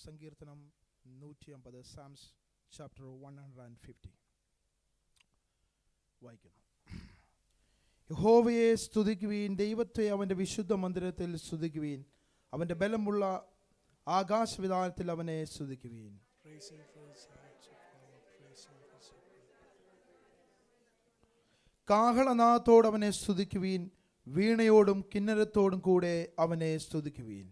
സങ്കീർത്തനം 150, സാംസ് ചാപ്റ്റർ 150 വായിക്കുന്നു. യഹോവയെ സ്തുതിക്കുവീൻ, ദൈവത്തെ അവൻ്റെ വിശുദ്ധ മന്ദിരത്തിൽ സ്തുതിക്കുവീൻ, അവൻ്റെ ബലമുള്ള ആകാശവിധാനത്തിൽ അവനെ സ്തുതിക്കുവീൻ. കാഹളനാദത്തോട് അവനെ സ്തുതിക്കുവീൻ, വീണയോടും കിന്നരത്തോടും കൂടെ അവനെ സ്തുതിക്കുവീൻ.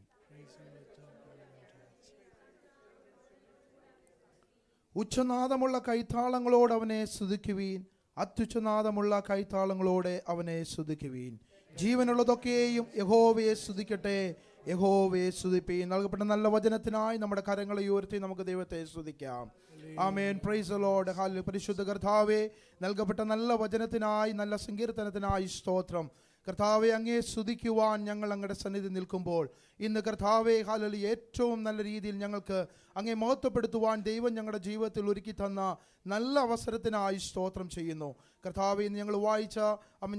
ഉച്ചനാദമുള്ള കൈത്താളങ്ങളോട് അവനെ സ്തുതിക്കുവീൻ, അത്യുച്ചനാദമുള്ള കൈത്താളങ്ങളോടെ അവനെ സ്തുതിക്കുവീൻ. ജീവനുള്ളതൊക്കെയും യഹോവയെ സ്തുതിക്കട്ടെ, യഹോവയെ സ്തുതിപ്പീൻ. നൽകപ്പെട്ട നല്ല വചനത്തിനായി നമ്മുടെ കരങ്ങളെ ഉയർത്തി നമുക്ക് ദൈവത്തെ സ്തുതിക്കാം. ആമേൻ. Praise the Lord. ഹല്ലേലൂയ. പരിശുദ്ധ കർത്താവേ, നൽകപ്പെട്ട നല്ല വചനത്തിനായി, നല്ല സങ്കീർത്തനത്തിനായി സ്തോത്രം. കർത്താവെ, അങ്ങേ സ്തുതിക്കുവാൻ ഞങ്ങൾ അങ്ങയുടെ സന്നിധി നിൽക്കുമ്പോൾ ഇന്ന് കർത്താവെ, ഹല്ലേലൂയ, ഏറ്റവും നല്ല രീതിയിൽ ഞങ്ങൾക്ക് അങ്ങേ മഹത്വപ്പെടുത്തുവാൻ ദൈവം ഞങ്ങളുടെ ജീവിതത്തിൽ ഒരുക്കി തന്ന നല്ല അവസരത്തിനായി സ്തോത്രം ചെയ്യുന്നു. കർത്താവെ, ഇന്ന് ഞങ്ങൾ വായിച്ച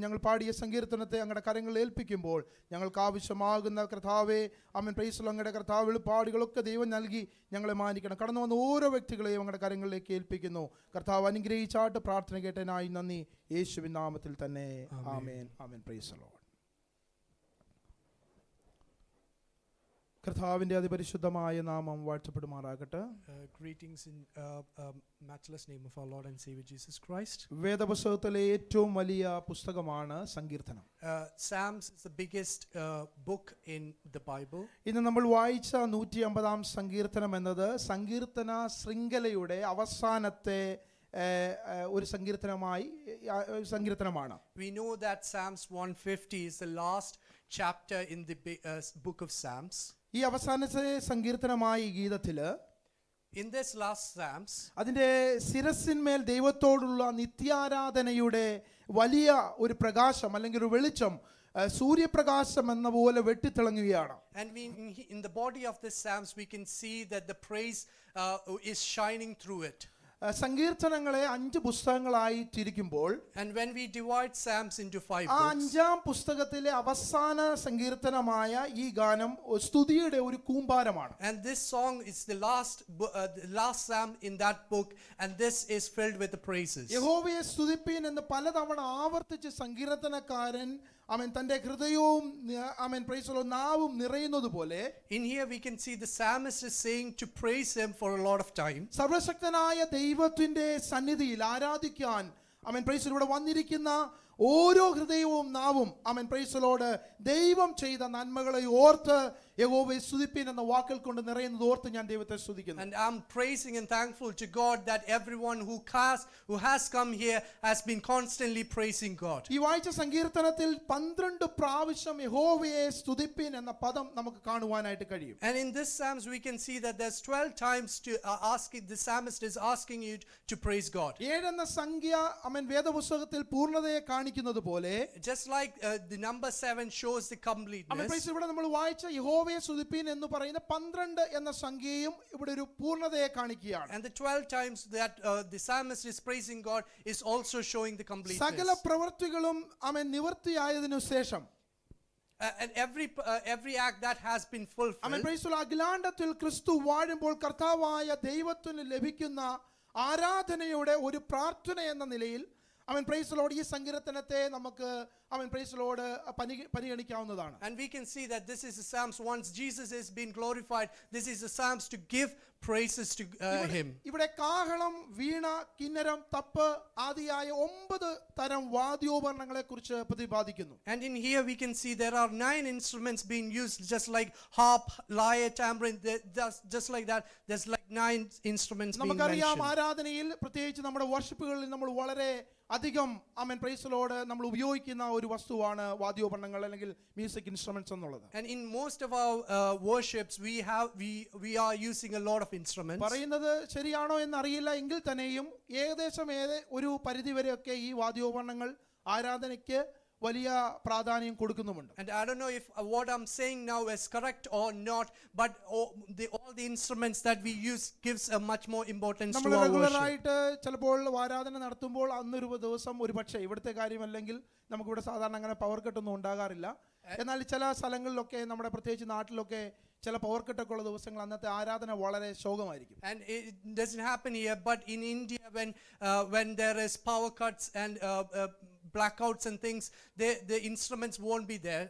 ഞങ്ങൾ പാടിയ സങ്കീർത്തനത്തെ അങ്ങയുടെ കരങ്ങളിൽ ഏൽപ്പിക്കുമ്പോൾ ഞങ്ങൾക്ക് ആവശ്യമാകുന്ന കർത്താവെ, അമ്മൻ പ്രൈസ് അങ്ങയുടെ കർത്താവ് വെളിപ്പാടുകളൊക്കെ ദൈവം നൽകി ഞങ്ങളെ മാനിക്കണം. കടന്നു വന്ന ഓരോ വ്യക്തികളെയും അങ്ങയുടെ കരങ്ങളിലേക്ക് ഏൽപ്പിക്കുന്നു. കർത്താവ് അനുഗ്രഹിച്ചാട്ട് പ്രാർത്ഥന കേട്ടനായി നന്ദി, യേശുവിൻ നാമത്തിൽ തന്നെ. ആമേൻ. ആമേൻ. Praise the Lord. കർത്താവിന്റെ അതിപരിശുദ്ധമായ നാമം വാഴ്ത്തപ്പെടുമാറാകട്ടെ. Greetings in matchless name of our Lord and Savior Jesus Christ. വേദപുസ്തകത്തിലെ ഏറ്റവും വലിയ പുസ്തകമാണ് സങ്കീർത്തനം. Psalms is the biggest book in the Bible. ഇന്ന് നമ്മൾ വായിച്ച 150-ാം സങ്കീർത്തനം എന്നത് സങ്കീർത്തന ശൃംഖലയുടെ അവസാനത്തെ ഒരു സങ്കീർത്തനമാണ്. We know that Psalms 150 is the last chapter in the book of Psalms. ഈ അവസാനത്തെ സങ്കീർത്തനമായ ഈ ഗീതത്തില്, in this last Psalms, അതിന്റെ ശിരസിന്മേൽ ദൈവത്തോടുള്ള നിത്യാരാധനയുടെ വലിയ ഒരു പ്രകാശം അല്ലെങ്കിൽ ഒരു വെളിച്ചം, സൂര്യപ്രകാശം എന്ന പോലെ വെട്ടിത്തിളങ്ങുകയാണ്. And in the body of this Psalms we can see that the praise is shining through it. സങ്കീർത്തനങ്ങളെ 5 പുസ്തകങ്ങളായി തിരിക്കുമ്പോൾ, and when we divide Psalms into 5 ആ books, 5-ാം പുസ്തകത്തിലെ അവസാന സങ്കീർത്തനമായ ഈ ഗാനം സ്തുതിയുടെ ഒരു കൂമ്പാരമാണ്. and this song is the last psalm in that book, and this is filled with the praises. യഹോവയെ സ്തുതിപ്പീൻ എന്ന് പലതവണ ആവർത്തിച്ച് സങ്കീർത്തനക്കാരൻ തന്റെ ഹൃദയവും നാവും നിറയുന്നത് പോലെ, in here we can see the psalmist is saying to praise him for a lot of time. സർവശക്തനായ ദൈവത്തിന്റെ സന്നിധിയിൽ ആരാധിക്കാൻ ഇവിടെ വന്നിരിക്കുന്ന ഓരോ ഹൃദയവും നാവും ദൈവം ചെയ്ത നന്മകളെ ഓർത്ത് യഹോവയെ സ്തുതിപ്പീൻ എന്ന വാക്കുകൾ കൊണ്ട് നിറയുന്നത് ഓർത്ത് ഞാൻ ദൈവത്തെ സ്തുതിക്കുന്നു. And I'm praising and thankful to God that everyone who has come here has been constantly praising God. ഈ വായിച്ച സങ്കീർത്തനത്തിൽ 12 പ്രാവശ്യം യഹോവയെ സ്തുതിപ്പീൻ എന്ന പദം നമുക്ക് കാണുവാനായിട്ട് കഴിയും. And in this Psalms we can see that there's 12 times to the psalmist is asking you to praise God. 7 എന്ന സംഖ്യ വേദപുസ്തകത്തിൽ പൂർണ്ണതയെ കാണിക്കുന്നത് പോലെ, just like the number 7 shows the completeness, ഇവിടെ നമ്മൾ വായിച്ച യഹോവയെ സ്തുതിപ്പീൻ എന്ന് പറയുന്ന 12 എന്ന സംഖ്യയും ഇവിടെ ഒരു പൂർണ്ണതയെ കാണിക്കുകയാണ്. and the 12 times that the psalmist is praising God is also showing the completeness. സകല പ്രവൃത്തികളും നിവൃത്തിയായതിനു ശേഷം, and every act that has been fulfilled, അഖിലാണ്ടത്തിൽ ക്രിസ്തു വാഴുമ്പോൾ കർത്താവായ ദൈവത്തിന് ലഭിക്കുന്ന ആരാധനയുടെ ഒരു പ്രാർത്ഥന എന്ന നിലയിൽ ഈ സങ്കീർത്തനത്തെ നമുക്ക് പരിഗണിക്കാവുന്നതാണ്. and we can see that this is the Psalms. Once Jesus is being glorified, this is the Psalms to give praises to him. ഇവിടെ കാഹളം, വീണ, കിന്നരം, തപ്പ് ആദിയായ 9 തരം വാദ്യോപകരണങ്ങളെ കുറിച്ച് പ്രതിപാദിക്കുന്നു. and in here we can see there are 9 instruments being used, just like harp, lyre, tambourine, just like that. There's like 9 instruments being mentioned. നമുക്കറിയാം, ആരാധനയിൽ പ്രത്യേകിച്ച് നമ്മുടെ വർഷിപ്പുകളിൽ നമ്മൾ വളരെ അധികം നമ്മൾ ഉപയോഗിക്കുന്ന ഒരു വസ്തുവാണ് വാദ്യോപകരണങ്ങൾ അല്ലെങ്കിൽ മ്യൂസിക് ഇൻസ്ട്രുമെന്റ്സ് എന്നുള്ളത്. and in most of our worships we are using a lot of instruments. പറയുന്നത് ശരിയാണോ എന്നറിയില്ല എങ്കിൽ തന്നെയും ഏകദേശം ഒരു പരിധി വരെയൊക്കെ ഈ വാദ്യോപകരണങ്ങൾ ആരാധനയ്ക്ക് വലിയ പ്രാധാന്യം കൊടുക്കുന്നുമുണ്ട്. and I don't know if what I'm saying now is correct or not, but all the instruments that we use gives a much more importance to our worship. നമ്മൾ റെഗുലർ ആയിട്ട് ചിലപ്പോൾ ആരാധന നടത്തുമ്പോൾ അന്നൊരു ദിവസം ഒരു പക്ഷേ ഇവിടുത്തെ കാര്യമല്ലെങ്കിൽ നമുക്കിവിടെ സാധാരണ അങ്ങനെ പവർ കട്ടൊന്നും ഉണ്ടാകാറില്ല. എന്നാൽ ചില സ്ഥലങ്ങളിലൊക്കെ നമ്മുടെ പ്രത്യേകിച്ച് നാട്ടിലൊക്കെ ചില പവർ കട്ടൊക്കെ ഉള്ള ദിവസങ്ങൾ അന്നത്തെ ആരാധന വളരെ ശോകമായിരിക്കും. And it doesn't happen here, but in India, when there is power cuts and blackouts and things, the instruments won't be there.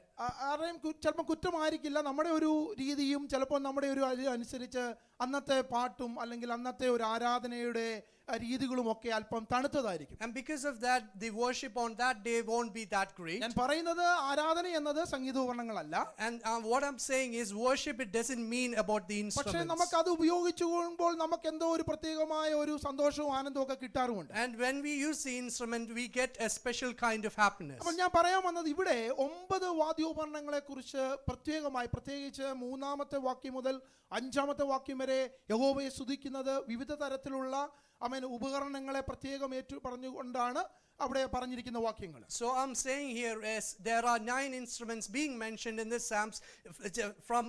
ആരെയും ചിലപ്പോൾ കുറ്റമായിരിക്കില്ല, നമ്മുടെ ഒരു രീതിയും ചിലപ്പോൾ നമ്മുടെ ഒരു അനുസരിച്ച് അന്നത്തെ പാട്ടും അല്ലെങ്കിൽ അന്നത്തെ ഒരു ആരാധനയുടെ രീതികളും ഒക്കെ അല്പം തണുത്തതായിരിക്കും. And because of that, the worship on that day won't be that great. ഞാൻ പറയുന്നത് ആരാധന എന്നത് സംഗീതോപകരണങ്ങളല്ല. And what I'm saying is worship, it doesn't mean about the പക്ഷേ instruments. നമുക്ക് അത് ഉപയോഗിച്ചുകൊള്ളുമ്പോൾ നമുക്ക് എന്തോ ഒരു പ്രത്യേകമായ ഒരു സന്തോഷവും ആനന്ദവും ഒക്കെ കിട്ടാറുമുണ്ട്. And when we use the instrument, we get a special kind of happiness. അപ്പോൾ ഞാൻ പറയാൻ വന്നത് ഇവിടെ 9 വാദ്യോപകരണങ്ങളെ കുറിച്ച് പ്രത്യേകിച്ച് 3-ാമത്തെ വാക്യം മുതൽ 5-ാമത്തെ വാക്യം വരെ യഹോവയെ സ്തുതിക്കുന്നത് വിവിധ തരത്തിലുള്ള ഉപകരണങ്ങളെ പ്രത്യേകം പറഞ്ഞുകൊണ്ടാണ് അവിടെ പറഞ്ഞിരിക്കുന്ന വാക്യങ്ങൾ. So I'm saying here is there are 9 instruments being mentioned in this Psalms. From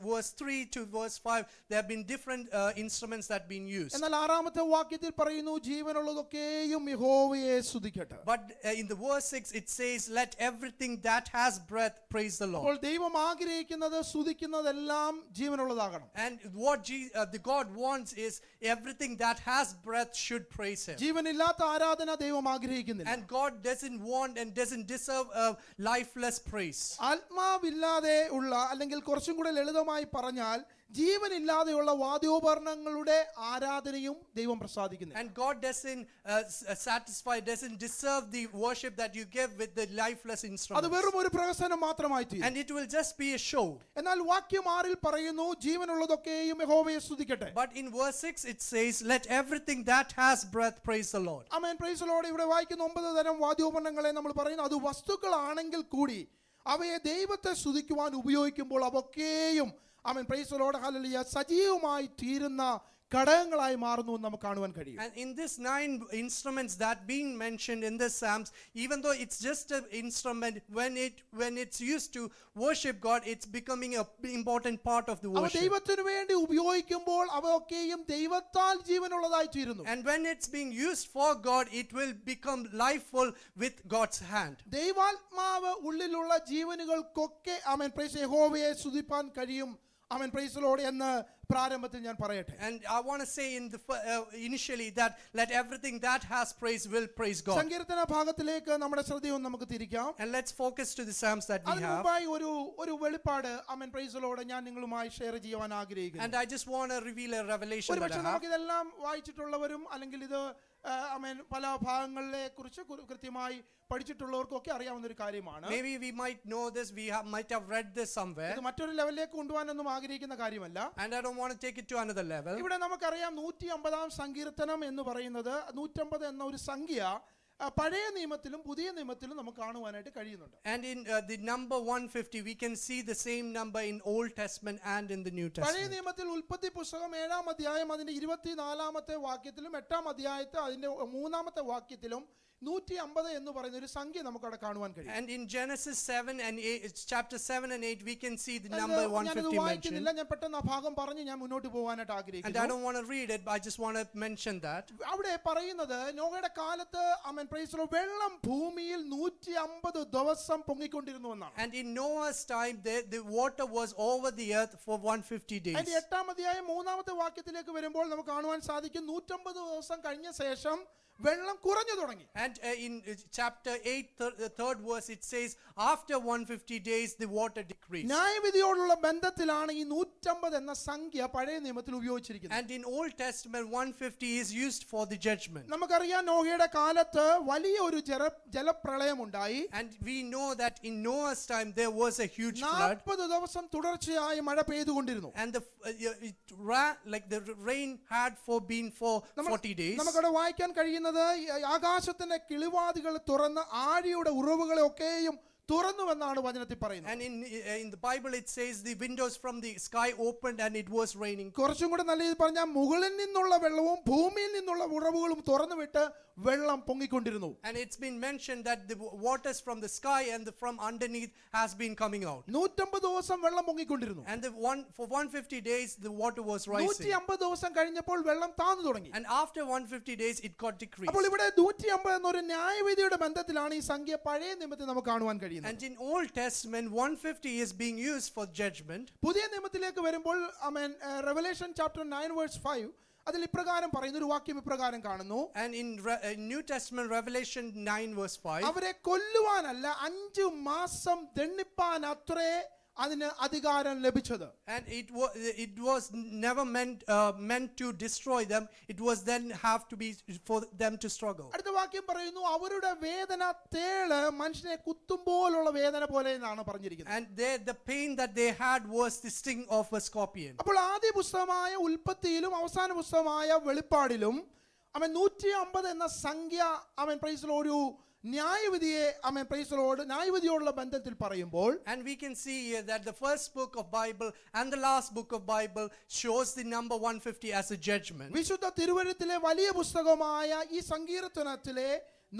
verse 3 to verse 5, there have been different instruments that have been used. എന്നാൽ 6-ാമത്തെ വാക്യത്തിൽ പറയുന്നു ജീവനുള്ളതൊക്കെയും യഹോവയെ സ്തുതിക്കട്ടെ. But in the verse 6 it says, let everything that has breath praise the Lord. അപ്പോൾ ദൈവം ആഗ്രഹിക്കുന്നത് സ്തുതിക്കുന്നതെല്ലാം ജീവനുള്ളതാകണം. And what the God wants is everything that has breath should praise him. ജീവനില്ലാത്ത ആരാധന ദൈവം ആഗ്രഹിക്കുന്നില്ല. And God doesn't want and doesn't deserve a lifeless praise. ആത്മാവില്ലാതെ ഉള്ള അല്ലെങ്കിൽ കുറച്ചും കൂടെ ലളിതമായി പറഞ്ഞാൽ ജീവനില്ലാതെയുള്ള വാദ്യോപകരണങ്ങളുടെ ആരാധനയും ദൈവം പ്രസാദിക്കുന്നില്ല. And God doesn't deserve the worship that you give with the lifeless അത് instruments. വെറും ഒരു പ്രഹസനം മാത്രമായി തീരും. And it will just be a show. എന്നാൽ വാക്യം 6-ൽ പറയുന്നു ജീവനുള്ളതൊക്കെയും യഹോവയെ സ്തുതിക്കട്ടെ. But in verse 6 it says, let everything that has breath praise the Lord. Amen, praise the Lord. ഇവിടെ വായിക്കുന്ന 9 തരം വാദ്യോപകരണങ്ങളെ നമ്മൾ പറയുന്നു, അത് വസ്തുക്കളാണെങ്കിൽ കൂടി അവയെ ദൈവത്തെ സ്തുതിക്കുവാൻ ഉപയോഗിക്കുമ്പോൾ അവയൊക്കെയും ആമേൻ, പ്രൈസ് ദി ലോർഡ്, ഹല്ലേലൂയ, സജീവമായി തീരുന്ന ഘടകങ്ങളായി മാറുന്നു എന്ന് നമുക്ക് കാണുവാൻ കഴിയും. And in this 9 instruments that being mentioned in the Psalms, even though it's just an instrument, when it's used to worship God, it's becoming an important part of the അവ worship. ദൈവത്തിന് വേണ്ടി ഉപയോഗിക്കുമ്പോൾ അവയൊക്കെയും ദൈവത്താൽ ജീവനുള്ളതായി തീരുന്നു. And when it's being used for God, it will become lifeful with God's hand. ദൈവാത്മാവ് ഉള്ളിലുള്ള ജീവനുകൾക്കൊക്കെ ആമേൻ, price യഹോവയെ സ്തുതിപ്പാൻ കഴിയും. ആമേൻ, പ്രൈസ് ദി ലോർഡ് എന്ന് പ്രാരംഭത്തിൽ ഞാൻ പറയട്ടെ. And I want to say initially that let everything that has praise will praise God. സങ്കീർത്തന ഭാഗത്തിലേക്ക് നമ്മുടെ ശ്രദ്ധയൊന്ന് നമുക്ക് തിരിക്കാം. And let's focus to the Psalms that we അതിനു have. മുമ്പായി ഒരു വെളിപ്പാട് ആമേൻ, പ്രൈസ് ദി ലോർഡ് ഞാൻ നിങ്ങളുമായി ഷെയർ ചെയ്യാൻ ആഗ്രഹിക്കുന്നു. And I just want to reveal a revelation that ഒരുപക്ഷെ I have. നമുക്കിതെല്ലാം വായിച്ചിട്ടുള്ളവരും അല്ലെങ്കിൽ ഇത് ആമേൻ പല ഭാഗങ്ങളെ കുറിച്ച് കൃത്യമായി പഠിച്ചിട്ടുള്ളവർക്കൊക്കെ അറിയാവുന്ന ഒരു കാര്യമാണ്. Maybe we might know this, might have read this somewhere. ഇത് മറ്റൊരു ലെവലിലേക്ക് കൊണ്ടുപോകാനൊന്നും ആഗ്രഹിക്കുന്ന കാര്യമല്ല. And I don't want to take it to another level. ഇവിടെ നമുക്കറിയാം 150-ാം സങ്കീർത്തനം എന്ന് പറയുന്നത് 150 എന്ന ഒരു സംഖ്യ പഴയ നിയമത്തിലും പുതിയ നിയമത്തിലും നമുക്ക് കാണുവാനായിട്ട് കഴിയുന്നുണ്ട്. And in the number 150 we can see the same number in Old Testament and in the New പഴയ Testament. നിയമത്തിൽ ഉൽപ്പത്തി പുസ്തകം 7-ാം അധ്യായം അതിന്റെ 24-ാമത്തെ വാക്യത്തിലും 8-ാം അധ്യായത്തെ അതിന്റെ 3-ാമത്തെ വാക്യത്തിലും 150 എന്ന് പറയുന്ന ഒരു സംഖ്യ നമുക്ക് അവിടെ കാണുവാൻ കഴിയും. And in Genesis 7 and 8, chapter 7 and 8, we can see the number 150 mentioned. ഞാൻ പെട്ടെന്ന് ആ ഭാഗം പറഞ്ഞ് ഞാൻ മുന്നോട്ട് പോകാനായിട്ട് And I ആഗ്രഹിക്കുന്നു. don't want to read it, but I just want to mention that. അവിടെ പറയുന്നത് നോഹയുടെ കാലത്ത് ആമേൻ, പ്രൈസ് ദി ലോർഡ്, വെള്ളം ഭൂമിയിൽ 150 ദിവസം പൊങ്ങിക്കൊണ്ടിരുന്നു എന്നാണ്. And in Noah's time, the water was over the earth for 150 days. അതിന്റെ 8-ാം അധ്യായം 3-ാമത്തെ വാക്യത്തിലേക്ക് വരുമ്പോൾ നമുക്ക് കാണുവാൻ സാധിക്കും 150 ദിവസം കഴിഞ്ഞ ശേഷം വെള്ളം കുറഞ്ഞു തുടങ്ങി. And in chapter 8, the third verse, it says, after 150 days, the water decreased. ന്യായവിധിയോടുള്ള ബന്ധത്തിലാണ് ഈ 150 എന്ന സംഖ്യ പഴയ നിയമത്തിൽ ഉപയോഗിച്ചിരിക്കുന്നത്. And in Old Testament, 150 is used for the judgment. നമുക്കറിയാം നോഹയുടെ കാലത്ത് വലിയ ഒരു ജലപ്രളയം ഉണ്ടായി. And we know that in Noah's time, there was a huge flood. 40 ദിവസം തുടർച്ചയായി മഴ പെയ്തുകൊണ്ടിരുന്നു. And the rain had been for 40 days. നമുക്കവിടെ വായിക്കാൻ കഴിയുന്നത് ആകാശത്തിന്റെ കിളിവാതികൾ തുറന്ന് ആഴിയുടെ ഉറവുകളെ ഒക്കെയും തുറന്നുവെന്നാണ് വചനത്തിൽ പറയുന്നത്. And in the Bible it says the windows from the sky opened and it was raining. കുറച്ചും കൂടെ നല്ല രീതിയിൽ പറഞ്ഞാൽ മുകളിൽ നിന്നുള്ള വെള്ളവും ഭൂമിയിൽ നിന്നുള്ള ഉറവുകളും തുറന്നു വിട്ട് വെള്ളം പൊങ്ങിക്കൊണ്ടിരുന്നു. And it's been mentioned that the waters from the sky and from underneath has been coming out. 150 ദിവസം വെള്ളം പൊങ്ങിക്കൊണ്ടിരുന്നു. And for 150 days the water was rising. 150 ദിവസം കഴിഞ്ഞപ്പോൾ വെള്ളം താന്നു തുടങ്ങി. And after 150 days it got decreased. അപ്പോൾ ഇവിടെ 150 എന്നൊരു ന്യായവിധിയുടെ ബന്ധത്തിലാണ് ഈ സംഖ്യ പഴയ നിയമത്തിൽ നമുക്ക് കാണുവാൻ കഴിയുന്നത്. കഴിയുന്നത്. And in Old Testament, 150 is being used for judgment. പുതിയ നിയമത്തിലേക്ക് വരുമ്പോൾ റെവലേഷൻ ചാപ്റ്റർ 9 വേഴ്സ് 5 അതിൽ ഇപ്രകാരം പറയുന്ന ഒരു വാക്യം ഇപ്രകാരം കാണുന്നു. And in New Testament, Revelation 9 verse 5. അവരെ കൊല്ലുവാനല്ല 5 മാസം ദണ്ഡിപ്പാൻ അത്രേ അതിന് അധികാരം ലഭിച്ചത്. And it was never meant to destroy them. It was then have to be for them to struggle. അടുത്ത വാക്യം പറയുന്നു അവരുടെ വേദന തേള് മനുഷ്യനെ കുത്തുമ്പോലുള്ള വേദന പോലെ എന്നാണ് പറഞ്ഞിരിക്കുന്നത്. And the pain that they had was the sting of a scorpion. അപ്പോൾ ആദ്യ പുസ്തകമായ ഉൽപ്പത്തിയിലും അവസാന പുസ്തകമായ വെളിപ്പാടിലും 150 എന്ന സംഖ്യ പ്രൈസ് ഒരു ന്യായവിധിയെ ന്യായവിധിയോടുള്ള ബന്ധത്തിൽ പറയുമ്പോൾ, and we can see here that the first book of Bible and the last book of Bible shows the number 150 as a judgment. വിശുദ്ധ തിരുവചനത്തിലെ വലിയ പുസ്തകമായ ഈ സങ്കീർത്തനത്തിലെ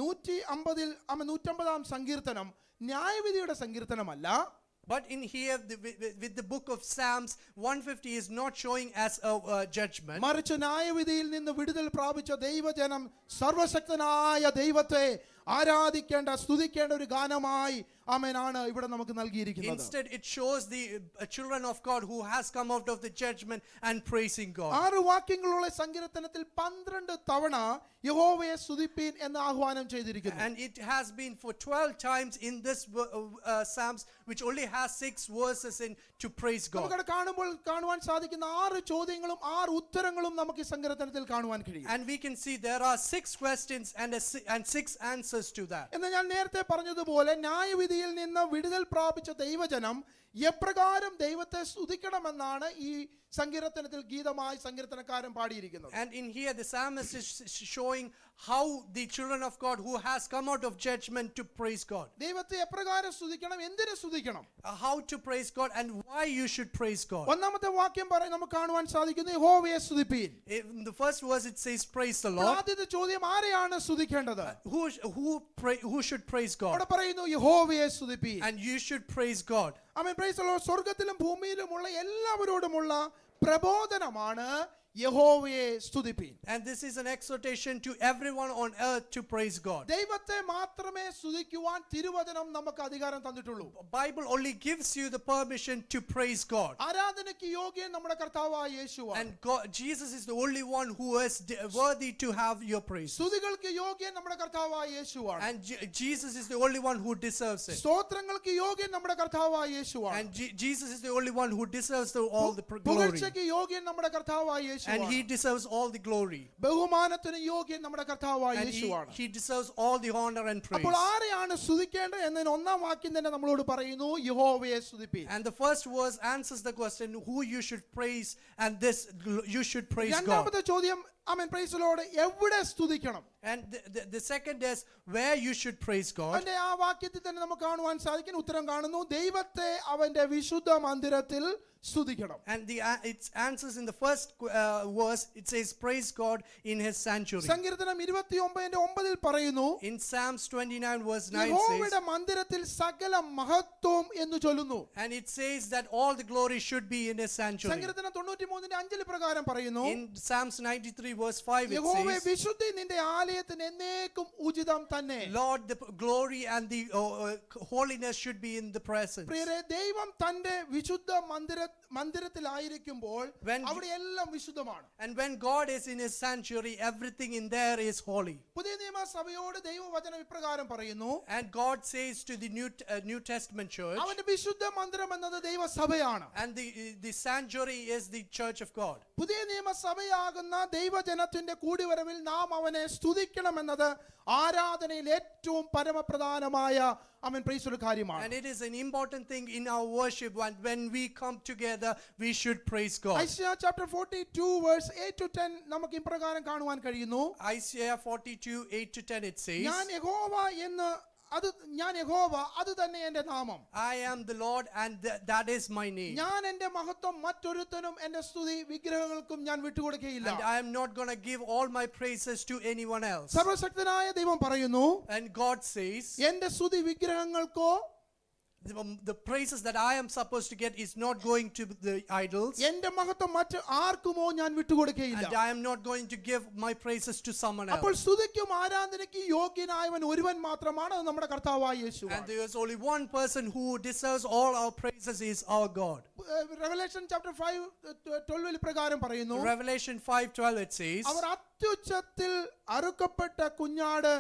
150-ആം സങ്കീർത്തനം ന്യായവിധിയുടെ സങ്കീർത്തനമല്ല. But in here, with the book of Psalms, 150 is not showing as a judgment. മറിച്ച് ന്യായവിധിയിൽ നിന്ന് വിടുതൽ പ്രാപിച്ച ദൈവജനം സർവശക്തനായ ദൈവത്തെ ആരാധിക്കേണ്ട സ്തുതിക്കേണ്ട ഒരു ഗാനമായി ആണ് ഇവിടെ നമുക്ക് നൽകിയിരിക്കുന്നത്. Instead, it shows the children of God who has come out of the judgment and praising God. 6 വാക്യങ്ങളുള്ള സങ്കീർത്തനത്തിൽ 12 തവണ യഹോവയെ സ്തുതിപ്പീൻ എന്ന് ആഹ്വാനം ചെയ്തിരിക്കുന്നു. And it has been for 12 times in this Psalms, which only has 6 verses in to praise God. നമുക്കത് കാണുവാൻ സാധിക്കുന്ന 6 ചോദ്യങ്ങളും 6 ഉത്തരങ്ങളും നമുക്ക് ഈ സങ്കീർത്തനത്തിൽ കാണുവാൻ കഴിയും. And we can see there are 6 questions and 6 answers to that. എന്നാൽ ഞാൻ നേരത്തെ പറഞ്ഞതുപോലെ ന്യായവിധിയിൽ നിന്ന് വിടുതൽ പ്രാപിച്ച ദൈവജനം എപ്രകാരം ദൈവത്തെ സ്തുതിക്കണമെന്നാണ് ഈ സങ്കീർത്തനത്തിൽ ഗീതമായി സങ്കീർത്തനക്കാരൻ പാടിയിരിക്കുന്നത്. And in here the psalmist is showing how the children of God who has come out of judgment to praise God. ദൈവത്തെ എപ്രകാരം സ്തുതിക്കണം, എന്തിനു സ്തുതിക്കണം, How to praise God and why you should praise God. ഒന്നാമത്തെ വാക്യം നമുക്ക് കാണുവാൻ സാധിക്കുന്നു യഹോവയെ സ്തുതിപ്പീൻ. In the first verse it says praise the Lord. ആദ്യത്തെ ചോദ്യം ആരെയാണ് സ്തുതിക്കേണ്ടത്? Who should praise God? അവിടെ പറയുന്നു യഹോവയെ സ്തുതിപ്പീൻ. And you should praise God. Praise the Lord. സ്വർഗ്ഗത്തിലും ഭൂമിയിലുമുള്ള എല്ലാവരോടുമുള്ള പ്രബോധനമാണ് യഹോവയെ സ്തുതിപ്പീൻ. And this is an exhortation to everyone on earth to praise God. ദൈവത്തെ മാത്രമേ സ്തുതിക്കുവാൻ തിരുവചനം നമുക്ക് അധികാരം തന്നിട്ടുള്ളൂ. Bible only gives you the permission to praise God. ആരാധനയ്ക്ക് യോഗ്യൻ നമ്മുടെ കർത്താവായ യേശുവാണ്. And God, Jesus is the only one who is worthy to have your praise. സ്തുതികൾക്ക് യോഗ്യൻ നമ്മുടെ കർത്താവായ യേശുവാണ്. And Jesus is the only one who deserves it. സ്തോത്രങ്ങൾക്ക് യോഗ്യൻ നമ്മുടെ കർത്താവായ യേശുവാണ്. And Jesus is the only one who deserves all the glory. പുകഴ്ചയ്ക്ക് യോഗ്യൻ നമ്മുടെ കർത്താവായ യേശുവാണ്. And he deserves all the glory. ബഹുമാനത്തിന് യോഗ്യൻ നമ്മുടെ കർത്താവായ And യേശുവാണ്. he deserves all the honor and praise. അപ്പോൾ ആരെയാണ് സ്തുതിക്കേണ്ടത് എന്നതിന് ഒന്നാം വാക്യം തന്നെ നമ്മളോട് പറയുന്നു യഹോവയെ സ്തുതിപ്പീൻ. And the first verse answers the question who you should praise, and this you should praise God. രണ്ടാമത്തെ ചോദ്യം പ്രൈസ് ദി ലോർഡ് എവിടെ സ്തുതിക്കണം? And the second is where you should praise God. അതിന്റെ ആ വാക്യത്തിൽ തന്നെ നമുക്ക് കാണുവാൻ സാധിക്കും. ഉത്തരം കാണുന്നു ദൈവത്തെ അവന്റെ വിശുദ്ധ മന്ദിരത്തിൽ സ്തുതിക്കണം. And it answers in the first verse. It says praise God in his sanctuary. സങ്കീർത്തനം 29:9 പറയുന്നു In Psalms 29 verse 9 യഹോവയുടെ says, മന്ദിരത്തിൽ സകല മഹത്വം എന്ന് ചൊല്ലുന്നു. and it says that all the glory should be in his sanctuary. സങ്കീർത്തനം 93:5 പ്രകാരം പറയുന്നു In Psalms 93 verse 5 it യഹോവേ says, വിശുദ്ധി നിന്റെ ആലയത്തിന് എന്നേക്കും ഉചിതം തന്നെ. Lord, the glory and the holiness should be in the presence. പ്രിയരേ, ദൈവം തന്റെ വിശുദ്ധ മന്ദിരത്തിലായിരിക്കുമ്പോൾ അവിടെ എല്ലാം വിശുദ്ധമാണ്. And when God is in his sanctuary, everything in there is holy. പുതിയ നിയമസഭയോട് ദൈവവചനം ഇപ്രകാരം പറയുന്നു. And God says to the New Testament church, അവന്റെ വിശുദ്ധ മന്ദിരം എന്നത് ദൈവസഭയാണ്. and the sanctuary is the church of God. പുതിയ നിയമസഭയാകുന്ന ദൈവജനത്തിന്റെ കൂടിവരവിൽ നാം അവനെ സ്തുതിക്കണമെന്നത് ആരാധനയിൽ ഏറ്റവും പരമപ്രധാനമായ ഒരു കാര്യമാണ്. And it is an important thing in our worship. When we come together, we should praise God. Isaiah chapter 42 verse 8 to 10 നമുക്ക് ഇപ്രകാരം കാണുവാൻ കഴിയുന്നു. Isaiah 42 8 to 10 it says, ഞാൻ യഹോവ അത് തന്നെ എൻ്റെ നാമം. I am the Lord and that is my name. ഞാൻ എൻ്റെ മഹത്വം മറ്റൊരുത്തനും എൻ്റെ സ്തുതി വിഗ്രഹങ്ങൾക്കും ഞാൻ വിട്ടുകൊടുക്കുകയില്ല. And I am not going to give all my praises to anyone else. സർവശക്തനായ ദൈവം പറയുന്നു, And God says, എൻ്റെ സ്തുതി വിഗ്രഹങ്ങൾക്കോ the praises that I am supposed to get is not going to the idols, എന്റെ മഹത്വം മറ്റ് ആർക്കുമോ ഞാൻ വിട്ടുകൊടുക്കുകയില്ല. and I am not going to give my praises to someone അപ്പോൾ else. സ്തുതിക്കും ആരാധനയ്ക്കും യോഗ്യനായവൻ ഒരുവൻ മാത്രമാണ്, അത് നമ്മുടെ കർത്താവായ യേശു. And there is only one person who deserves all our praises is our God. Revelation chapter 5:12 പ്രകാരം പറയുന്നു, Revelation 5:12 it says, അവർ അത്യുച്ചത്തിൽ അറുക്കപ്പെട്ട കുഞ്ഞാട്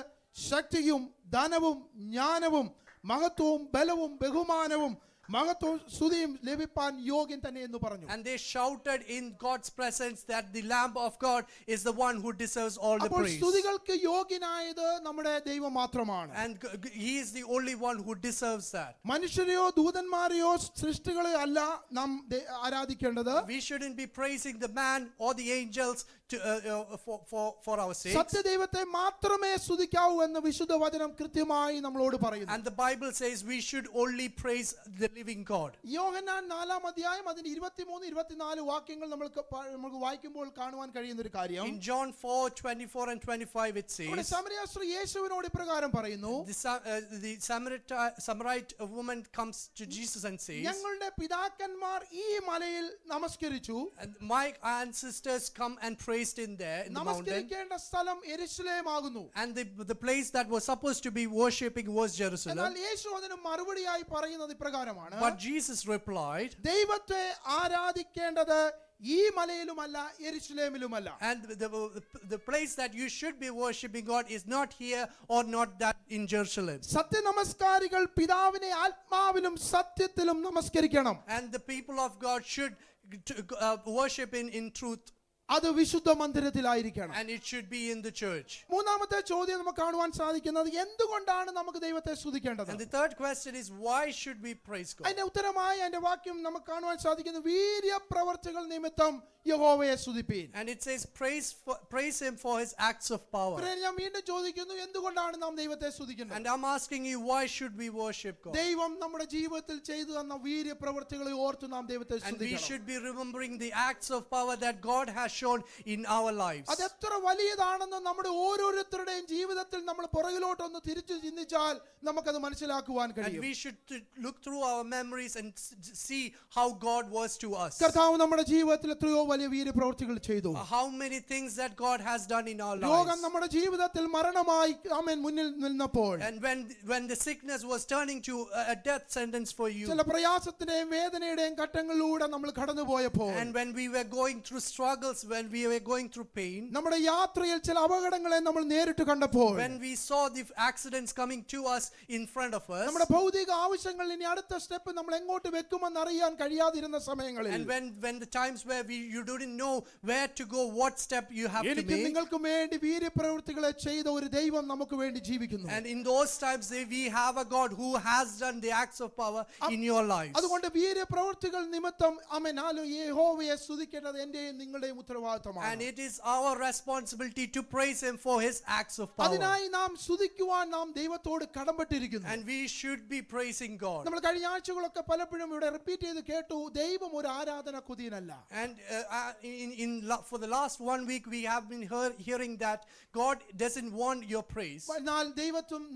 ശക്തിയും ധനവും ജ്ഞാനവും മഹത്വവും ബലവും ബഹുമാനവും മഹത്വവും സ്തുതിയും ലഭിപ്പാൻ യോഗ്യൻ തന്നെ എന്ന് പറഞ്ഞു. and they shouted in God's presence that the Lamb of God is the one who deserves all the അപ്പോൾ praise. സ്തുതികൾക്ക് യോഗ്യനായത് നമ്മുടെ ദൈവം മാത്രമാണ്. And he is the only one who deserves that. മനുഷ്യരെയോ ദൂതന്മാരെയോ സൃഷ്ടികളെയോ അല്ല നാം ആരാധിക്കേണ്ടത്. We shouldn't be praising the man or the angels to, for our sake. സത്യദൈവത്തെ മാത്രമേ സ്തുതിക്കാവൂ എന്ന് വിശുദ്ധ വചനം കൃത്യമായി നമ്മളോട് പറയുന്നു. And the Bible says we should only praise the living God. യോഹന്നാൻ 4-ാം അധ്യായം അതിന്റെ 23-24 വാക്യങ്ങൾ നമുക്ക് വായിക്കുമ്പോൾ കാണുവാൻ കഴിയുന്ന ഒരു കാര്യം, In John 4:24 and 25 it അവിടെ says, സമരിയ സ്ത്രീ യേശുവിനോട് ഇപ്രകാരം പറയുന്നു, the Samaritan woman comes to Jesus and says, ഞങ്ങളുടെ പിതാക്കന്മാർ ഈ മലയിൽ നമസ്കരിച്ചു. and my ancestors come and praised in there in the mountain, നമസ്കരിക്കേണ്ട സ്ഥലം യെരൂശലേമാകുന്നു. and the place that was supposed to be worshipping was Jerusalem. എന്നാൽ യേശു അതിന് മറുപടിയായി പറയുന്നത് ഇപ്രകാരമാണ്, But Jesus replied, ദൈവത്തെ ആരാധിക്കേണ്ടത് ഈ മലയിലുമല്ല യെരൂശലേമിലുമല്ല. and the place that you should be worshipping God is not here or not that in Jerusalem. സത്യനമസ്കാരികൾ പിതാവിനെ ആത്മാവിലും സത്യത്തിലും നമസ്കരിക്കണം. And the people of God should worship in truth, അത് വിശുദ്ധ മന്ദിരത്തിലായിരിക്കണം. and it should be in the church. മൂന്നാമത്തെ ചോദ്യം നമുക്ക് കാണുവാൻ സാധിക്കുന്നത്, എന്തുകൊണ്ടാണ് നമുക്ക് ദൈവത്തെ സ്തുതിക്കേണ്ടത്? And the third question is, why should we praise God? അതിന്റെ ഉത്തരമായി അതിന്റെ വാക്യം നമുക്ക് കാണുവാൻ സാധിക്കുന്നു, വീര്യപ്രവർത്തികൾ നിമിത്തം യഹോവയെ സ്തുതിപ്പീൻ. And it says, praise him for his acts of power. ഞാൻ വീണ്ടും ചോദിക്കുന്നു, എന്തുകൊണ്ടാണ് നാം ദൈവത്തെ സ്തുതിക്കേണ്ടത്? And I'm asking you, why should we worship God? ദൈവം നമ്മുടെ ജീവിതത്തിൽ ചെയ്തു തന്ന വീര്യപ്രവർത്തികളെ ഓർത്ത് നാം ദൈവത്തെ And we സ്തുതിക്കണം. should be remembering the acts of power that God has shown in our lives. അത് എത്ര വലിയതാണെന്ന് നമ്മുടെ ഓരോരുത്തരുടെയും ജീവിതത്തിൽ നമ്മൾ പുറകിലോട്ടൊന്ന് തിരിച്ചു ചിന്തിച്ചാൽ നമുക്കത് മനസ്സിലാക്കുവാൻ And കഴിയും. we should look through our memories and see how God was to us. കർത്താവ് നമ്മുടെ ജീവിതത്തിൽ എത്രയോ വലിയ വീര്യപ്രവർത്തികൾ ചെയ്തു. How many things that God has done in our രോഗം lives. നമ്മുടെ ജീവിതത്തിൽ മരണമായി ആമേൻ മുന്നിൽ നിന്നപ്പോൾ, And when the sickness was turning to a death sentence for you, ചില പ്രയാസത്തിന്റെയും വേദനയുടെയും ഘട്ടങ്ങളിലൂടെ നമ്മൾ കടന്നുപോയപ്പോൾ, and when we were going through struggles, when we were going through pain, നമ്മുടെ യാത്രയിൽ ചില അപകടങ്ങളെ നമ്മൾ നേരിട്ട് കണ്ടപ്പോൾ, when we saw the accidents coming to us in front of us, നമ്മുടെ ഭൗതിക ആവശ്യങ്ങൾ ഇനി അടുത്ത സ്റ്റെപ്പ് നമ്മൾ എങ്ങോട്ട് വെക്കുമെന്ന് അറിയാൻ കഴിയാതിരുന്ന സമയങ്ങളിൽ, and when the times where you didn't know where to go, what step you have to എനിക്കും make, നിങ്ങൾക്കും വേണ്ടി വീര്യപ്രവൃത്തികളെ ചെയ്ത ഒരു ദൈവം നമുക്ക് വേണ്ടി ജീവിക്കുന്നു. and in those times we have a God who has done the acts of power in your lives. അതുകൊണ്ട് വീര്യപ്രവൃത്തികൾ നിമിത്തം ആമേൻ യഹോവയെ സ്തുതിക്കേണ്ടത് എന്റെയും നിങ്ങളുടെയും ഉത്തരവാദിത്തമാണ്. And it is our responsibility to praise him for his acts of power. അതിനായി നാം സ്തുതിക്കുവാൻ നാം ദൈവത്തോട് കടംപെട്ടിരിക്കുന്നു. And we should be praising God. നമ്മൾ കഴിഞ്ഞ ആഴ്ചകളൊക്കെ പലപ്പോഴും ഇവിടെ റിപ്പീറ്റ് ചെയ്ത് കേട്ടു, ദൈവം ഒരു ആരാധന കുതിയനല്ല. And for the last 1 week we have been hearing that God doesn't want your praise, എന്നാൽ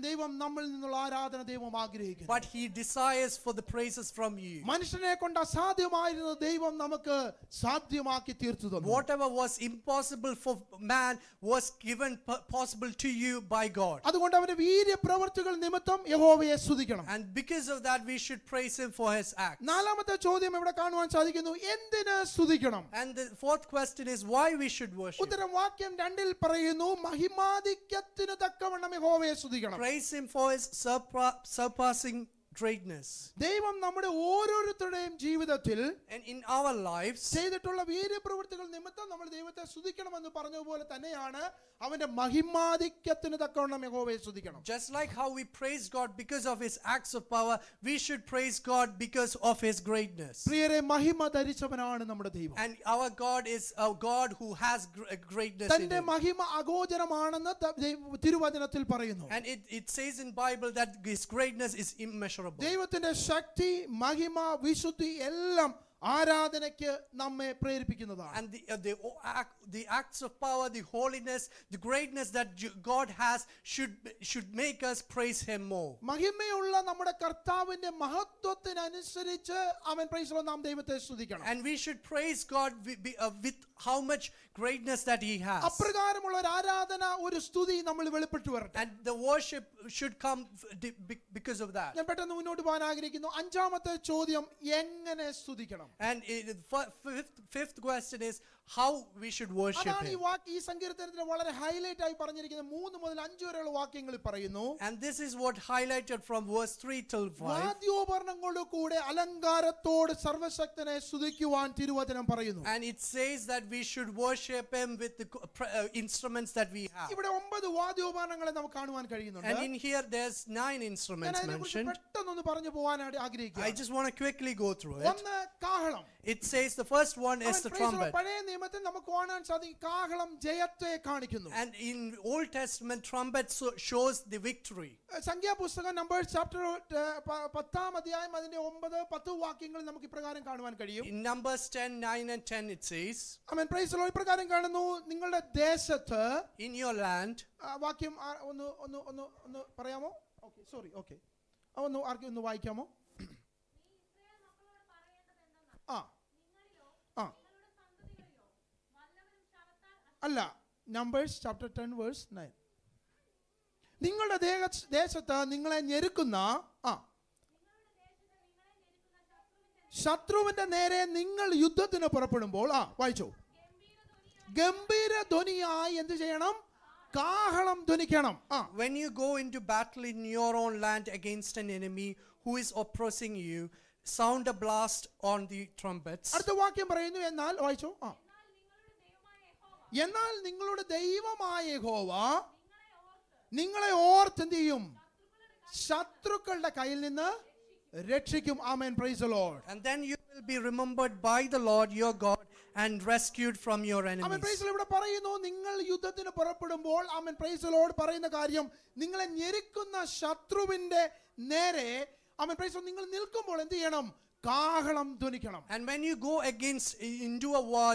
ദൈവം നമ്മളിൽ നിന്നുള്ള ആരാധന ദൈവം ആഗ്രഹിക്കുന്നു. but he desires for the praises from you. മനുഷ്യനെ കൊണ്ട് അസാധ്യമായിരുന്ന ദൈവം നമുക്ക് സാധ്യമാക്കി തീർത്തു തന്നു. Whatever was impossible for man was given possible to you by God. അതുകൊണ്ട് അവന്റെ വീര്യപ്രവൃത്തികൾ നിമിത്തം യഹോവയെ സ്തുതിക്കണം. And because of that we should praise him for his acts. നാലാമത്തെ ചോദ്യം ഇവിടെ കാണുവാൻ സാധിക്കുന്നു, എന്തിന് സ്തുതിക്കണം? And the fourth question is why we should worship. ഉത്തരം വാക്യം 2 പറയുന്നു, മഹിമാധിക്യത്തിന് തക്കവണ്ണം യഹോവയെ സ്തുതിക്കണം. Praise him for his surpassing greatness. ദൈവം നമ്മുടെ ഓരോരുത്തരുടെയും ജീവിതത്തിൽ And in our lives ചെയ്തിട്ടുള്ള വീര്യപ്രവൃത്തികൾ നിമിത്തം നമ്മൾ ദൈവത്തെ സ്തുതിക്കണമെന്ന് പറഞ്ഞതുപോലെ തന്നെയാണ് അവന്റെ മഹിമാധിക്യത്തിന് തക്കവണ്ണം യഹോവയെ സ്തുതിക്കണം. just like how we praise God because of his acts of power, we should praise God because of his greatness. പ്രിയരെ, മഹിമ ധരിച്ചവനാണ് നമ്മുടെ ദൈവം. And our God is a God who has greatness in തന്റെ him. മഹിമ അഗോചരമാണെന്ന് തിരുവചനത്തിൽ പറയുന്നു. And it says in Bible that his greatness is immeasurable. ദൈവത്തിന്റെ ശക്തി, മഹിമ, വിശുദ്ധി എല്ലാം ആരാധനയ്ക്ക് നമ്മെ പ്രേരിപ്പിക്കുന്നതാണ്. And the acts of power, the holiness, the greatness that God has should make us praise Him more. മഹിമയുള്ള നമ്മുടെ കർത്താവിന്റെ മഹത്വത്തിനനുസരിച്ച് അവൻ പ്രൈസ് നാം ദൈവത്തെ സ്തുതിക്കണം. And we should praise God with how much greatness that He has. അപ്രകാരമുള്ള ഒരു ആരാധന, ഒരു സ്തുതി നമ്മൾ വെളിപ്പെട്ടു വരട്ടെ. And the worship should come because of that. ഞാൻ പെട്ടെന്ന് മുന്നോട്ട് പോകാൻ ആഗ്രഹിക്കുന്നു. അഞ്ചാമത്തെ ചോദ്യം, എങ്ങനെ സ്തുതിക്കണം? And fifth question is how we should worship അതാണ് Him. ഈ സങ്കീർത്തനത്തിൽ വളരെ ഹൈലൈറ്റ് ആയി പറഞ്ഞിരിക്കുന്നത്. 3 മുതൽ 5 വരെയുള്ള വാക്യങ്ങളിൽ പറയുന്നു, And this is what highlighted from verse 3 till 5. വാദ്യോപകരണങ്ങളുടെ കൂടെ അലങ്കാരത്തോട് സർവശക്തനെ സ്തുതിക്കുവാൻ തിരുവചനം പറയുന്നു. And it says that we should worship Him with the instruments that we have. ഇവിടെ 9 വാദ്യോപകരണങ്ങളെ നമുക്ക് കാണുവാൻ കഴിയുന്നുണ്ട്. And in here there's 9 instruments mentioned. പെട്ടെന്ന് പറഞ്ഞു പോകാൻ ആഗ്രഹിക്കുന്നു. I just want to quickly go through it. ഒന്ന് കാഹളം. It says the first one is the trumpet. പഴയ നിയമത്തിൽ നമുക്ക് കാണാൻ സാധിക്കും കാഹളം ജയത്തെ കാണിക്കുന്നു. And in Old Testament, trumpet shows the victory. സംഖ്യാപുസ്തകം നമ്പേഴ്സ് ചാപ്റ്റർ 10 അധ്യായം അതിന്റെ 9-10 വാക്യങ്ങൾ നമുക്ക് ഇപ്രകാരം കാണുവാൻ കഴിയും. In Numbers 10, 9 and 10 it says, amen praise the Lord. ഇപ്രകാരം കാണുന്നു, നിങ്ങളുടെ ദേശത്ത്, in your land. വാക്യം ഒന്ന് പറയാമോ? ഓക്കേ, സോറി, ഓക്കേ, ഒന്ന് വായിക്കാമോ? അല്ല, നമ്പേഴ്സ് ചാപ്റ്റർ 10 വേഴ്സ് 9. നിങ്ങളുടെ ദേശത്ത് നിങ്ങളെ ഞെരുക്കുന്ന ശത്രുവിന്റെ നേരെ നിങ്ങൾ യുദ്ധത്തിന് പുറപ്പെടുമ്പോൾ വായിച്ചോ, ഗംഭീര ധ്വനിയായി എന്ത് ചെയ്യണം? കാഹളം ധ്വനിക്കണം. When you go into battle in your own land against an enemy who is oppressing you, sound a blast on the trumpets. അടുത്ത വാക്യം പറയുന്നു, എന്നാൽ വായിച്ചോ, എന്നാൽ നിങ്ങളുടെ ദൈവമായ യഹോവ നിങ്ങളെ ഓർത്ത് എന്ത് ചെയ്യും? ശത്രുക്കളുടെ കയ്യിൽ നിന്ന് രക്ഷിക്കും. ആമേൻ, praise the Lord. And then you will be remembered by the Lord your God and rescued from your amen, enemies. Price the Lord. ഇവിടെ പറയുന്നു, നിങ്ങൾ യുദ്ധത്തിന് പുറപ്പെടുമ്പോൾ, ആമേൻ, പ്രൈസ് ദി ലോർഡ്, പറയുന്ന കാര്യം, നിങ്ങളെ ഞെരുക്കുന്ന ശത്രുവിന്റെ നേരെ, ആമേൻ, പ്രൈസ് ദി ലോർഡ്, നിങ്ങൾ നിൽക്കുമ്പോൾ എന്ത് ചെയ്യണം? കാഹളം ധ്വനിക്കണം. And when you go into a war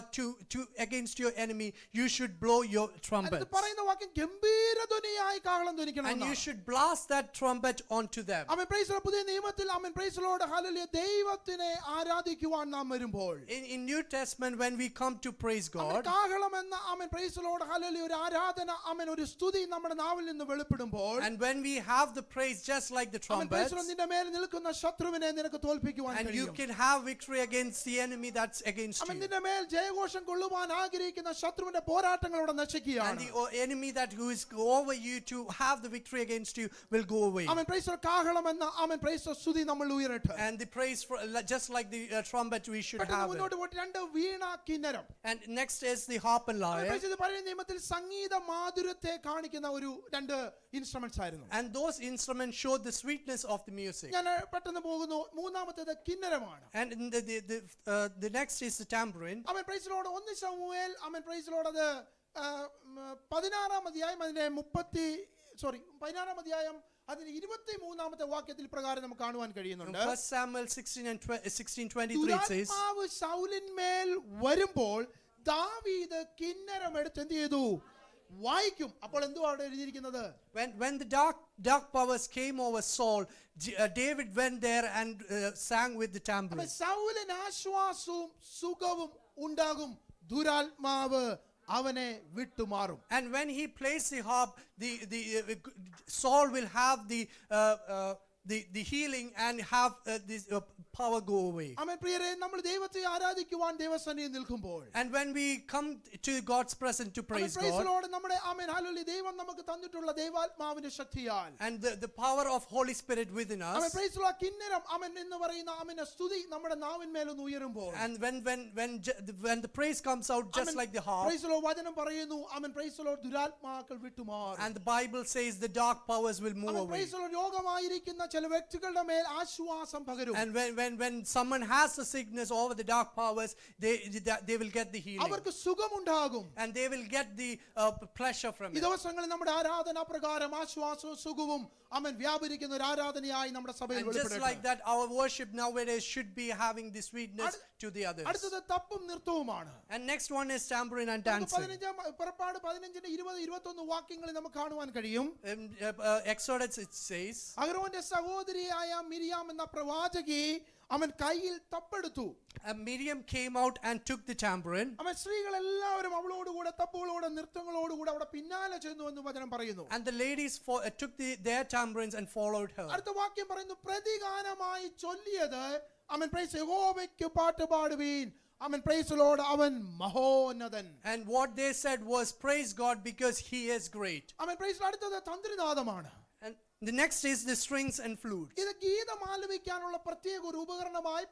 against your enemy, you should blow your trumpet. പറയുന്ന വാക്യം ഗംഭീര ധ്വനിയായി കാഹളം ധ്വനിക്കണം. And you should blast that trumpet onto them. Amen, praise the Lord. പുതിയ നിയമത്തിൽ, ആമേൻ, പ്രൈസ് ദി ലോർഡ്, ഹല്ലേലൂയ, ദൈവത്തിനെ ആരാധിക്കുവാൻ നാം വരുമ്പോൾ, In New Testament, when we come to praise God, കാഹളം എന്ന, ആമേൻ, പ്രൈസ് ദി ലോർഡ്, ഹല്ലേലൂയ, ഒരു ആരാധന, ആമേൻ, ഒരു സ്തുതി നമ്മുടെ നാവിൽ നിന്ന് വെളിപ്പെടുമ്പോൾ, and when we have the praise just like the amen, praise the trumpets, Lord, നിന്റെ മേൽ നിൽക്കുന്ന ശത്രുവിനെ നിനക്ക് തോൽപ്പിക്കുവാൻ and you കഴിയും. can have victory against the enemy that's against amen, you. നിന്റെ മേൽ ജയഘോഷം കൊള്ളുവാൻ ആഗ്രഹിക്കുന്ന ശത്രുവിന്റെ പോരാട്ടങ്ങളോടെ And നശിക്കുകയാണ്. the enemy who is over you to have the victory against you will go away. Amen, praise the Lord, കാഹളം എന്ന, ആമേൻ, praise the Lord, സ്തുതി നമ്മൾ ഉയരട്ടെ. And the praise just like the trumpet we should പെട്ടെന്ന് have it. മുന്നോട്ട് പോയിട്ട് 2 വീണ കിന്നരം. And next is the harp and amen, lyre. Price the Lord. പഴയ നിയമത്തിൽ സംഗീത മാധുര്യത്തെ കാണിക്കുന്ന ഒരു 2 ഇൻസ്ട്രുമെന്റ്സ് ആയിരുന്നു. And those instruments show the sweetness of the music. ഞാൻ പെട്ടെന്ന് പോകുന്നു. മൂന്നാമത്തേത് കിന്നരമാണ്. And the next is the tambourine. Amen, praise the Lord. 1 Samuel, amen, praise the Lord, അത് 16 അധ്യായം അതിന്റെ 16 അധ്യായം അതിന്റെ 23 വാക്യത്തിൽ പ്രകാരം നമുക്ക് കാണുവാൻ കഴിയുന്നുണ്ട്. 1 Samuel 16:23 it says, ദുരാത്മാവ് ശൗലിന്മേൽ വരുമ്പോൾ ദാവീദ് കിന്നരം എടുത്ത് എന്ത് ചെയ്തു? വായിക്കും. അപ്പോൾ എന്തുവാ അവിടെ എഴുതിയിരിക്കുന്നത്? when the dark powers came over Saul, David went there and sang with the tambourine. ശൗലിന് ആശ്വാസവും സുഖവും ഉണ്ടാകും, ദുരാത്മാവ് അവനെ വിട്ടുമാറും. And when he plays the harp, the Saul will have the healing and have this power go away. ആമേൻ, പ്രിയരേ, നമ്മൾ ദൈവത്തെ ആരാധിക്കുവാൻ ദൈവസന്നിധിയിൽ നിൽക്കുമ്പോൾ, And when we come to God's presence to praise God, നമ്മുടെ, ആമേൻ, ഹല്ലേലൂയ, ദൈവം നമുക്ക് തന്നിട്ടുള്ള ദൈവാത്മാവിന്റെ ശക്തിയാൽ, and the power of Holy Spirit within ആമേൻ, us, പ്രൈസ് ദി ലോർഡ്, കിന്നരം, ആമേൻ, എന്ന് പറയുന്ന, ആമേൻ, സ്തുതി നമ്മുടെ നാവിന്മേൽ ഒന്ന് ഉയരുമ്പോൾ, and when the praise comes out just like the harp, praise the Lord, വചനം പറയുന്നു, ആമേൻ, പ്രൈസ് ദി ലോർഡ്, ദുരാത്മാക്കൾ വിട്ടുമാറും. and the Bible says the dark powers will move ആമേൻ, away. പ്രൈസ് ദി ലോർഡ്, രോഗമായിരിക്കുന്ന ചില വ്യക്തികളുടെ മേൽ ആശ്വാസം പകരും. And when someone has a sickness over the dark powers, they will get the healing. അവർക്ക് സുഖമുണ്ടാകും. And they will get the pleasure from ഈ it. ദിവസങ്ങളിൽ നമ്മുടെ ആരാധന പ്രകാരം ആശ്വാസവും സുഖവും അവൻ വ്യാപരിക്കുന്ന ഒരു ആരാധനയായി നമ്മുടെ സഭയിൽ And just like that, our worship nowadays should be having the sweetness to the others. അടുത്തത് തപ്പും നൃത്തവുമാണ്. And next one is tambourine and dancing. പുറപ്പാട് 15-20-21 വാക്യങ്ങളിൽ നമുക്ക് കാണുവാൻ കഴിയും. Exodus it says, അഹരോന്റെ സഹോദരിയായ മിരിയാം എന്ന പ്രവാചകി അവൻ കയ്യിൽ തപ്പെടുത്തു. Miriam came out and took the tambourine. അവൻ സ്ത്രീകളെല്ലാവരും അവളോടുകൂടെ തപ്പുകളോടെ നൃത്തങ്ങളോടുകൂടെ അവിടെ പിന്നാലെ ചെന്നു എന്ന് വചനം പറയുന്നു. And the ladies took their tambourines and followed her. അടുത്ത വാക്യം പറയുന്നു, പ്രതിഗാനമായി ചൊല്ലിയത് അവൻ പ്രൈസ് യഹോവയ്ക്ക് പാട്ട് പാടുവീൻ. അവൻ പ്രൈസ് ലോർഡ്, അവൻ മഹോന്നതൻ. And what they said was, praise God because he is great. അവൻ പ്രൈസ് അടുത്തത് തന്ത്രിനാദമാണ്. And the next is the strings and flutes. ഇത് ഗീതം ആലപിക്കാനുള്ള പ്രത്യേക ഒരു ഉപകരണമായി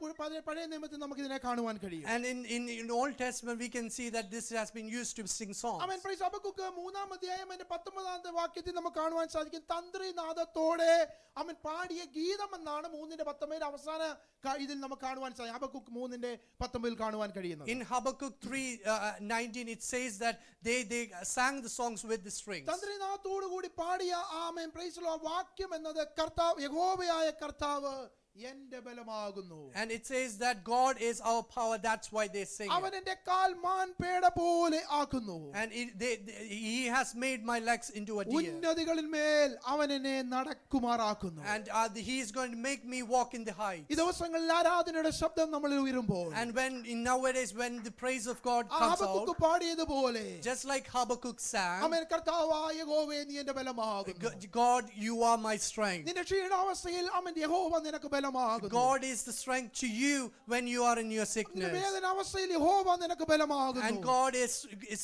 പഴയ നിയമത്തിൽ നമുക്ക് ഇതിനെ കാണുവാൻ കഴിയും. And in Old Testament we can see that this has been used to sing songs. അവൻ പ്രൈസ് ഹബക്കൂക്ക് 3-ാം അധ്യായം 19-ാമത്തെ വാക്യത്തിൽ നമുക്ക് കാണുവാൻ സാധിക്കും, തന്ത്രിനാദത്തോടെ അവൻ പാടിയ ഗീതം എന്നാണ് 3:19 അവസാന ഇതിൽ നമുക്ക് കാണുവാൻ സാധിക്കും. ഹബക്കൂക്ക് 3:19 കാണുവാൻ കഴിയുന്നത്. In Habakkuk 3:19 it says that they sang the songs with the strings. തന്ത്രിനാദത്തോടു കൂടി പാടിയ ആമേൻ പ്രൈസ് ലോർഡ് വാക്യം എന്നത് കർത്താവ് യഹോവയായ കർത്താവ് എന്റെ ബലമാകുന്നു. And it says that God is our power, that's why they sing അവൻ it. എന്റെ കാൽ മാൻപേട പോലെ ആക്കുന്നു. And he has made my legs into a deer. ഉന്നതികളിൽ മേൽ അവൻ എന്നെ നടക്കുമാറാക്കുന്നു. And he is going to make me walk in the heights. ഈ ദിവസങ്ങളിൽ ആരാധനയുടെ ശബ്ദം നമ്മളിൽ ഉയരുമ്പോൾ And nowadays when the praise of God comes Habakkuk out, പാടിയതുപോലെ just like Habakkuk sang, അവൻ കർത്താവായ യഹോവേ നീ എന്റെ ബലമാകുന്നു. God, you are my strength. നിന്റെ ക്ഷീണാവസ്ഥയിൽ അവൻ യഹോവ നിനക്ക് ബലമാകുന്നു. God is the strength to you when you are in your നിന്റെ sickness. വേദനാവസ്ഥയിൽ യഹോവ നിനക്ക് ബലമാകുന്നു. And God is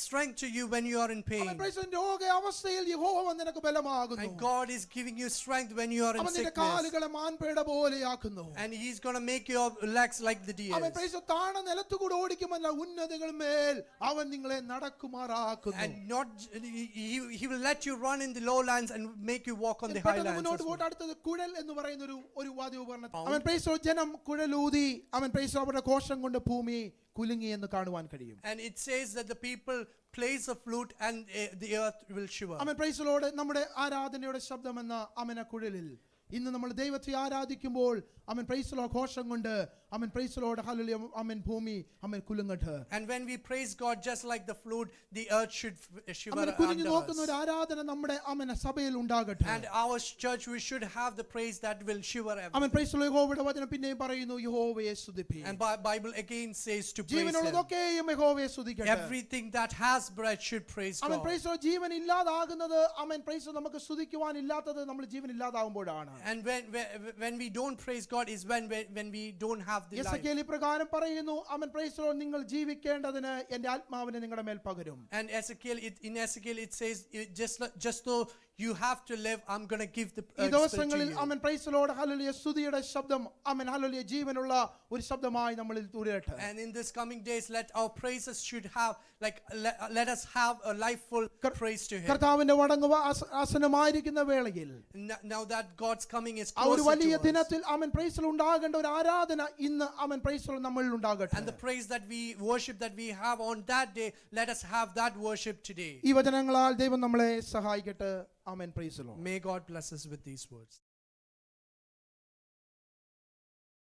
strength to you when you are in അവൻ pain. പ്രൈസ് രോഗാവസ്ഥയിൽ യഹോവ നിനക്ക് ബലമാകുന്നു. And God is giving you strength when you are in അവൻ നിന്റെ sickness. കാലുകളെ മാൻപേട പോലെയാക്കുന്നു. And he's going to make your legs like the അവൻ deer's. Price താണ നിലത്തുകൂടെ ഓടിക്കുമല്ല ഉന്നതികൾ മേൽ അവൻ നിങ്ങളെ നടക്കുമാറാക്കുന്നു. And not he will let you run in the lowlands and make you walk on the പെട്ടെന്ന് highlands. മുന്നോട്ട് as well. പോയിട്ട് അടുത്തത് കുഴൽ എന്ന് പറയുന്ന ഒരു വാദ്യോപകരണം. അവൻ പ്രൈസ് ജനം കുഴലൂതി അവൻ പ്രൈസ് അവരുടെ കോശം കൊണ്ട് ഭൂമി കുലുങ്ങി എന്ന് കാണുവാൻ കഴിയും. And it says that the people plays a flute and the earth will shiver. അവൻ പ്രൈസിലോട് നമ്മുടെ ആരാധനയുടെ ശബ്ദം എന്ന അമന കുഴലിൽ ഇന്ന് നമ്മൾ ദൈവത്തെ ആരാധിക്കുമ്പോൾ അവൻ പ്രൈസിലോ ഘോഷം കൊണ്ട് അവൻ പ്രൈസിലോട് ഹല്ലേലൂയ അവൻ ഭൂമി അവൻ കുലുങ്ങട്ടെ. And when we praise God just like the flute, the earth should shiver അവൻ കുലുങ്ങി under നോക്കുന്ന us. ഒരു ആരാധന നമ്മുടെ അവന സഭയിൽ ഉണ്ടാകട്ടെ. And our church, we should have the praise that will shiver അവൻ everything. പ്രൈസിലോ യഹോവയുടെ വചനം പിന്നെയും പറയുന്നു യഹോവയെ സ്തുതിപ്പീൻ. And Bible again says to praise Him. ജീവനുള്ളതൊക്കെയും യഹോവയെ സ്തുതിക്കട്ടെ. Everything that has breath should praise അവൻ God. പ്രൈസിലോ ജീവൻ ഇല്ലാതാകുന്നത് അവൻ പ്രൈസ് നമുക്ക് സ്തുതിക്കുവാൻ ഇല്ലാത്തത് നമ്മൾ ജീവൻ ഇല്ലാതാകുമ്പോഴാണ്. And when we don't praise God is when we don't have the life. യെസക്കേൽ ഇപ്രകാരം പറയുന്നു അവൻ പ്രൈസിലോ നിങ്ങൾ ജീവിക്കേണ്ടതിന് എന്റെ ആത്മാവിനെ നിങ്ങളുടെ മേൽ പകരും. And in Ezekiel it says just though you have to live, I'm going to give the ഈ spirit to ദിവസങ്ങളിൽ you. അവൻ പ്രൈസിലോട് ഹല്ലേലൂയ സ്തുതിയുടെ ശബ്ദം അവൻ ഹല്ലേലൂയ ജീവനുള്ള ഒരു ശബ്ദമായി നമ്മളിൽ ഉയരട്ടെ. And in this coming days let our praises should have let us have a lifeful praise to Him. കർത്താവിന്റെ വടങ്ങുക ആസന്നമായിരിക്കുന്ന വേളയിൽ Now that God's coming is ആ ഒരു closer വലിയ to us. ദിനത്തിൽ അവൻ പ്രൈസിൽ ഉണ്ടാകേണ്ട ഒരു ആരാധന ഇന്ന് അവൻ പ്രൈസിൽ നമ്മളിൽ ഉണ്ടാകട്ടെ. And the praise that we worship that we have on that day, let us have that worship today. ഈ വചനങ്ങളാൽ ദൈവം നമ്മളെ സഹായിക്കട്ടെ. ആമേൻ. Praise the Lord. May God bless us with these words.